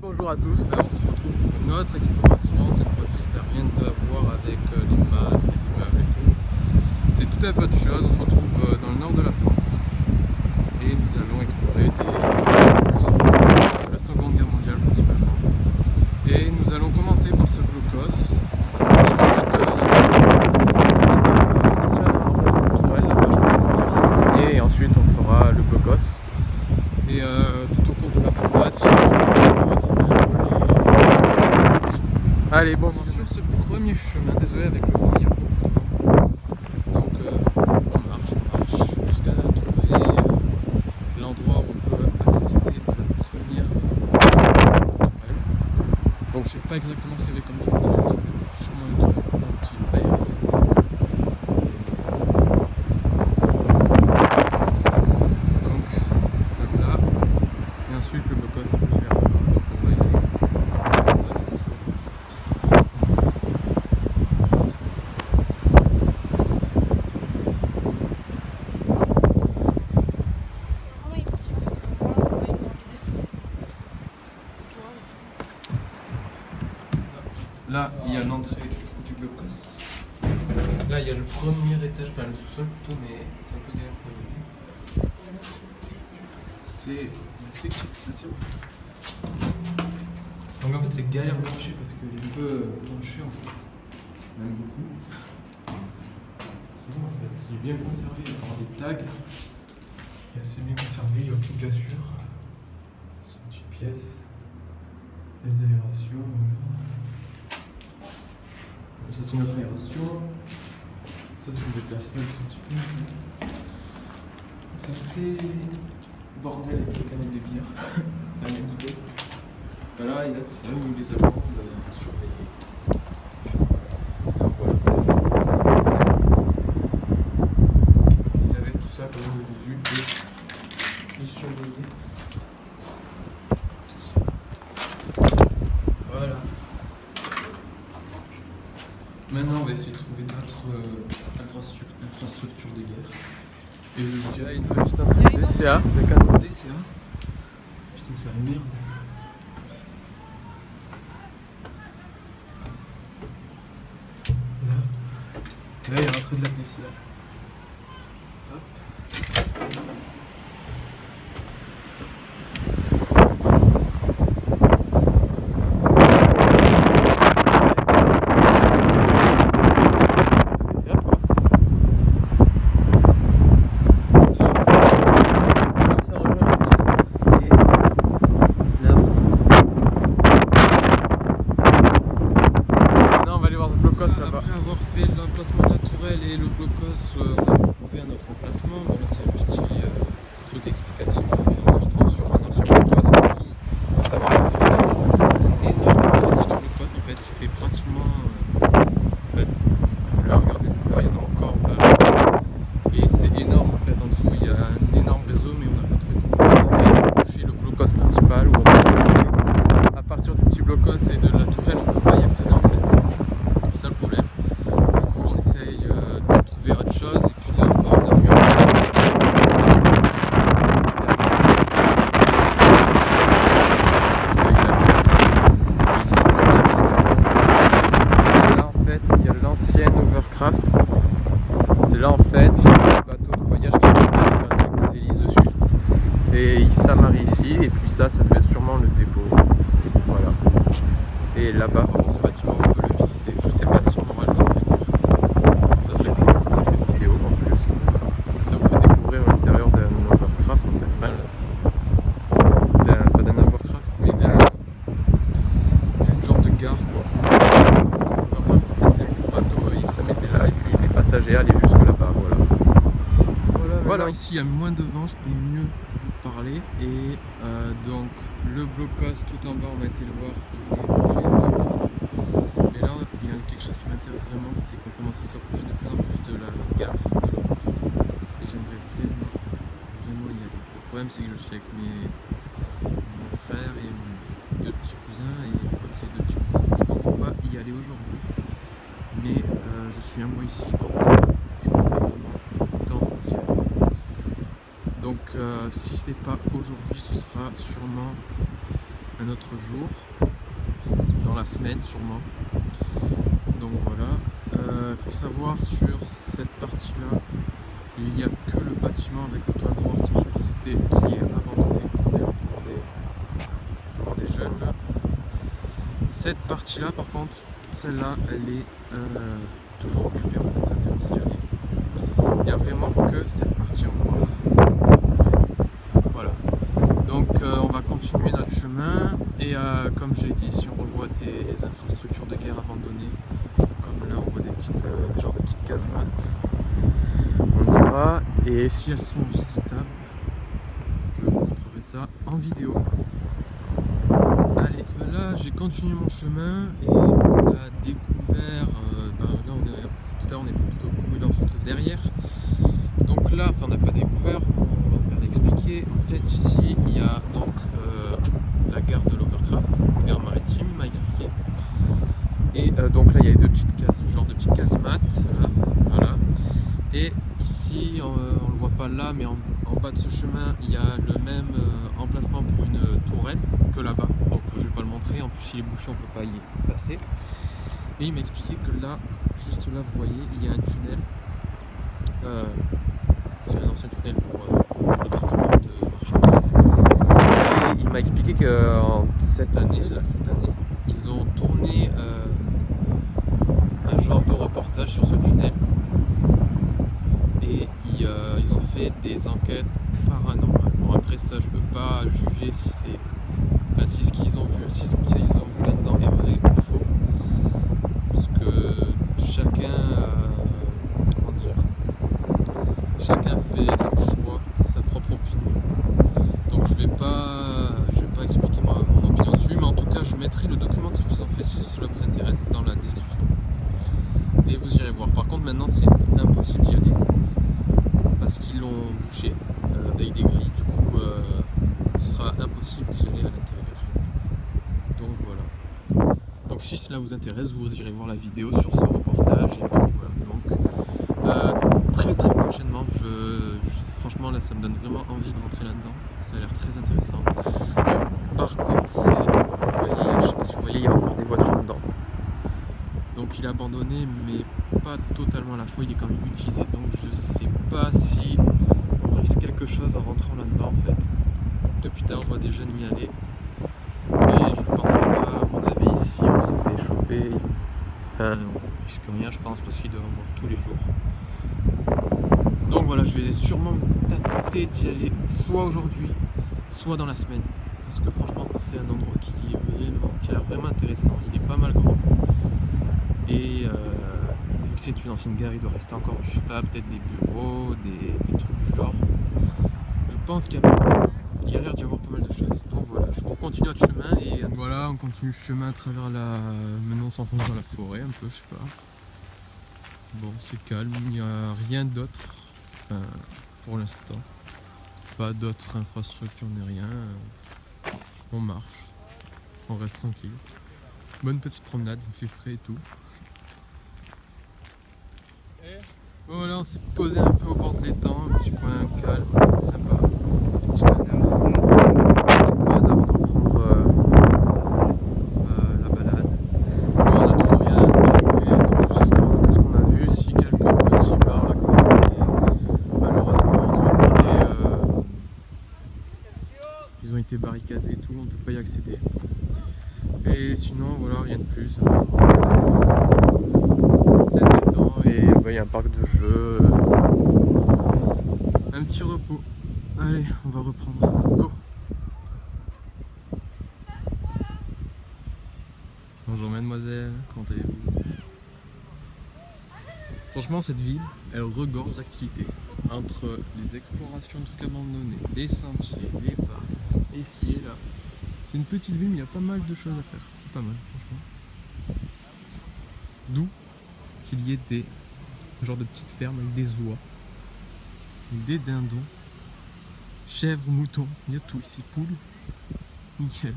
Bonjour à tous, on se retrouve pour une autre exploration. Cette fois-ci, ça n'a rien à voir avec les masses, les immeubles et tout. C'est tout à fait autre chose. On se retrouve dans le nord de la France et nous allons explorer des structures de la Seconde Guerre mondiale principalement. Et nous allons commencer par ce blocos. Et ensuite on fera le blocos. Et tout au cours de la promenade, si allez, bon, sur ce premier chemin, désolé avec le vent, il y a beaucoup de vent. Donc on marche jusqu'à trouver l'endroit où on peut accéder à la première donc je sais pas exactement ce qu'il y avait comme tour de dessus, sûrement un petit aérien. Donc voilà, et ensuite le blocos ça peut se faire là-bas, donc on va y aller. Là, il y a l'entrée du blocos. Là, il y a le premier étage, enfin le sous-sol plutôt, mais c'est un peu galère pour y aller. C'est assez haut. Donc en fait, c'est galère de marcher parce qu'il est un peu penché en fait. Même beaucoup. C'est bon en fait, il est bien conservé, il y a des tags. Il est assez bien conservé, il n'y a aucune cassure. C'est une petite pièce. Les aérations. Ça c'est notre aération. Ça c'est le déplacement un petit peu. C'est assez bordel avec les canettes de bière. Enfin les bouteilles. Voilà, et là c'est là où les Allemands surveiller. Alors voilà. Ils avaient tout ça comme au-dessus et ils surveillaient tout ça. Voilà. Maintenant, on va essayer de trouver d'autres infrastructures de guerre. Et je vous dirais, il doit juste un truc DCA, le canon DCA. Putain, c'est la merde. Là, il y a l'entrée de la DCA. Hop. Après avoir fait l'emplacement de la tourelle et le blocos, on a trouvé un autre emplacement. Bon, là, c'est un petit truc explicatif. Et on se retrouve sur un ancien blocos en dessous. Il faut savoir qu'il y a un énorme réseau de blocos en fait qui fait pratiquement. Là, regardez, là, il y en a encore. Là. Et c'est énorme en fait en dessous. Il y a un énorme réseau, mais on n'a pas trouvé comment. C'est là, il faut toucher le blocos principal. Où on à partir du petit blocos et de la tourelle, on ne peut pas y accéder en fait. C'est ça le problème. Du coup, on essaye de trouver autre chose et puis là, on a vu un peu. Là, en fait, il y a l'ancienne Overcraft. C'est là, en fait, il y a un bateau de voyage qui est avec des hélices dessus. Et il s'amarre ici, et puis ça devait être sûrement le dépôt. Voilà. Et là-bas, ce bâtiment, on peut le visiter. Je sais pas si on aura le temps de venir. Ça serait cool, ça fait une vidéo en plus. Ça vous fait découvrir l'intérieur d'un Overcraft en fait. Pas d'un Overcraft, mais d'une genre de gare quoi. Overcraft en fait c'est le bateau, il se mettait là et puis les passagers allaient jusque là-bas. Voilà, ici il y a moins de vent, je peux mieux vous parler. Et donc le blocos tout en bas, on va été le voir, il est bougé. Et là, il y a quelque chose qui m'intéresse vraiment, c'est qu'on commence à se rapprocher de plus en plus de la gare. Et j'aimerais vraiment y aller. Le problème, c'est que je suis avec mon frère et mes deux petits cousins. Et le problème, c'est les deux petits cousins. Donc, je pense pas y aller aujourd'hui. Mais je suis un mois ici, donc je n'ai pas largement le temps d'y aller. Donc si c'est pas aujourd'hui, ce sera sûrement un autre jour, dans la semaine sûrement. Donc voilà, il faut savoir sur cette partie-là, il n'y a que le bâtiment avec le toit noir qu'on peut visiter qui est abandonné pour des jeunes là. Cette partie-là par contre, celle-là, elle est toujours occupée en fait, c'est interdit d'y aller. Il n'y a vraiment que cette partie en noir. Voilà. Donc on va continuer notre chemin et comme j'ai dit, si on revoit des infrastructures de guerre abandonnées, comme là on voit des genres de petites casemates, on ira et si elles sont visitables, je vous montrerai ça en vidéo. Allez, là j'ai continué mon chemin et on a découvert, là tout à l'heure on était tout au bout et là on se retrouve derrière. Donc là, enfin on n'a pas découvert, on va l'expliquer. En fait ici il y a donc la gare de l'Overcraft, la gare maritime, il m'a expliqué. Et donc là il y a deux petites cases, genre de petites casemates, voilà. Et ici, on le voit pas là, mais en bas de ce chemin, il y a le même emplacement pour une tourelle que là-bas. Donc je vais pas le montrer, en plus il est bouché, on peut pas y passer. Et il m'a expliqué que là, juste là, vous voyez, il y a un tunnel. C'est un ancien tunnel pour le transport de marchandises. Et il m'a expliqué que cette année, ils ont tourné un genre de reportage sur ce tunnel. Et ils ont fait des enquêtes paranormales. Bon après ça je peux pas juger si c'est. Enfin si ce qu'ils ont vu, là-dedans est vrai ou faux. Parce que chacun comment dire, chacun fait son choix, sa propre opinion. Donc je vais pas expliquer mon opinion dessus, mais en tout cas je mettrai le documentaire qu'ils ont fait si cela vous intéresse dans la description. Et vous irez voir. Par contre maintenant c'est impossible d'y aller. Parce qu'ils l'ont bouché avec des grilles, du coup ce sera impossible d'y aller à l'intérieur. Donc voilà. Donc si cela vous intéresse, vous irez voir la vidéo sur ce reportage. Et puis, voilà. Donc très prochainement, franchement là ça me donne vraiment envie de rentrer là-dedans. Ça a l'air très intéressant. Par contre, vous voyez, je sais pas si vous voyez, il y a encore des voitures dedans. Donc il est abandonné mais pas totalement à la fois, il est quand même utilisé. Donc je sais pas si on risque quelque chose en rentrant là-dedans en fait. Depuis tard je vois des jeunes y aller. Mais je pense pas, à mon avis ici on se fait choper. Enfin on risque rien je pense parce qu'il doit en avoir tous les jours. Donc voilà, je vais sûrement tâter d'y aller soit aujourd'hui, soit dans la semaine. Parce que franchement c'est un endroit qui a l'air vraiment intéressant, il est pas mal grand. Et vu que c'est une ancienne gare, il doit rester encore, je sais pas, peut-être des bureaux, des trucs du genre. Je pense qu'il y a l'air d'y avoir pas mal de choses. Donc voilà, on continue notre chemin et voilà, on continue le chemin à travers maintenant on s'enfonce dans la forêt un peu, je sais pas. Bon, c'est calme, il n'y a rien d'autre pour l'instant. Pas d'autres infrastructures ni rien. On marche, on reste tranquille. Bonne petite promenade, il fait frais et tout. Voilà, on s'est posé un peu au bord de l'étang, un petit coin calme, sympa. Une petite pause avant de reprendre la balade. Bon, on n'a toujours rien trouvé, donc je sais ce qu'on a vu. Si quelques petits bars, mais malheureusement ils ont été barricadés et tout, on ne peut pas y accéder. Et sinon, voilà, rien de plus. C'est l'étang et il y a un parc de jeux. Un petit repos. Allez, on va reprendre. Go! Bonjour mademoiselle, comment allez-vous? Franchement cette ville, elle regorge d'activités. Entre les explorations de trucs abandonnés, les sentiers, les parcs, ici et là. C'est une petite ville mais il y a pas mal de choses à faire. C'est pas mal franchement. D'où qu'il y ait des genres de petites fermes avec des oies, des dindons, chèvres, moutons, il y a tout ici, poules, nickel.